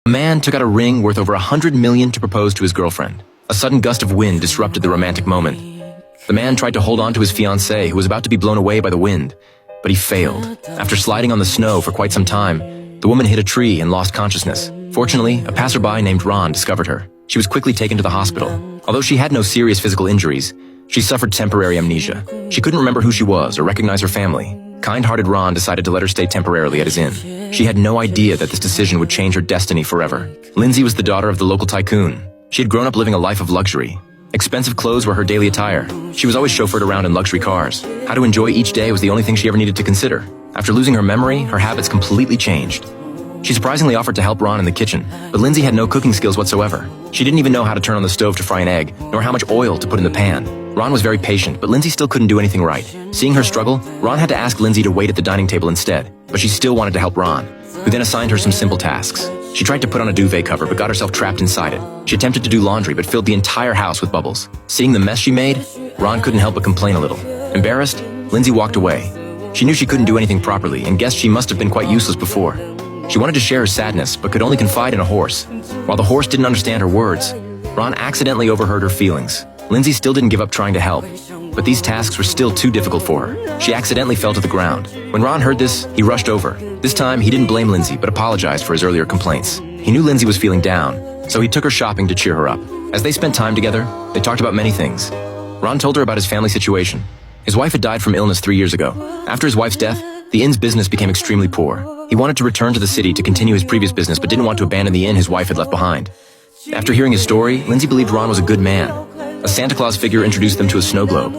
A man took out a ring worth over $100 million to propose to his girlfriend. A sudden gust of wind disrupted the romantic moment. The man tried to hold on to his fiancée, who was about to be blown away by the wind, but he failed. After sliding on the snow for quite some time, the woman hit a tree and lost consciousness. Fortunately, a passerby named Ron discovered her. She was quickly taken to the hospital. Although she had no serious physical injuries, she suffered temporary amnesia. She couldn't remember who she was or recognize her family. Kind-hearted Ron decided to let her stay temporarily at his inn. She had no idea that this decision would change her destiny forever. Lindsay was the daughter of the local tycoon. She had grown up living a life of luxury. Expensive clothes were her daily attire. She was always chauffeured around in luxury cars. How to enjoy each day was the only thing she ever needed to consider. After losing her memory, her habits completely changed. She surprisingly offered to help Ron in the kitchen, but Lindsay had no cooking skills whatsoever. She didn't even know how to turn on the stove to fry an egg, nor how much oil to put in the pan. Ron was very patient, but Lindsay still couldn't do anything right. Seeing her struggle, Ron had to ask Lindsay to wait at the dining table instead, but she still wanted to help Ron, who then assigned her some simple tasks. She tried to put on a duvet cover, but got herself trapped inside it. She attempted to do laundry, but filled the entire house with bubbles. Seeing the mess she made, Ron couldn't help but complain a little. Embarrassed, Lindsay walked away. She knew she couldn't do anything properly, and guessed she must have been quite useless before. She wanted to share her sadness, but could only confide in a horse. While the horse didn't understand her words, Ron accidentally overheard her feelings. Lindsay still didn't give up trying to help, but these tasks were still too difficult for her. She accidentally fell to the ground. When Ron heard this, he rushed over. This time, he didn't blame Lindsay, but apologized for his earlier complaints. He knew Lindsay was feeling down, so he took her shopping to cheer her up. As they spent time together, they talked about many things. Ron told her about his family situation. His wife had died from illness 3 years ago. After his wife's death, the inn's business became extremely poor. He wanted to return to the city to continue his previous business, but didn't want to abandon the inn his wife had left behind. After hearing his story, Lindsay believed Ron was a good man. A Santa Claus figure introduced them to a snow globe.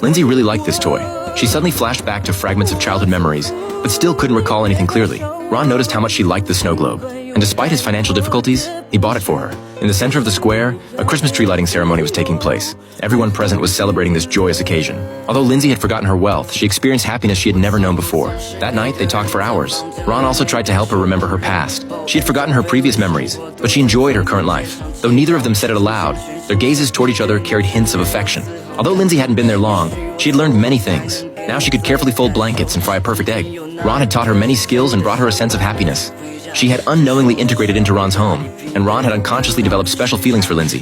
Lindsay really liked this toy. She suddenly flashed back to fragments of childhood memories, but still couldn't recall anything clearly. Ron noticed how much she liked the snow globe, and despite his financial difficulties, he bought it for her. In the center of the square, a Christmas tree lighting ceremony was taking place. Everyone present was celebrating this joyous occasion. Although Lindsay had forgotten her wealth, she experienced happiness she had never known before. That night, they talked for hours. Ron also tried to help her remember her past. She had forgotten her previous memories, but she enjoyed her current life. Though neither of them said it aloud, their gazes toward each other carried hints of affection. Although Lindsay hadn't been there long, she had learned many things. Now she could carefully fold blankets and fry a perfect egg. Ron had taught her many skills and brought her a sense of happiness. She had unknowingly integrated into Ron's home, and Ron had unconsciously developed special feelings for Lindsay.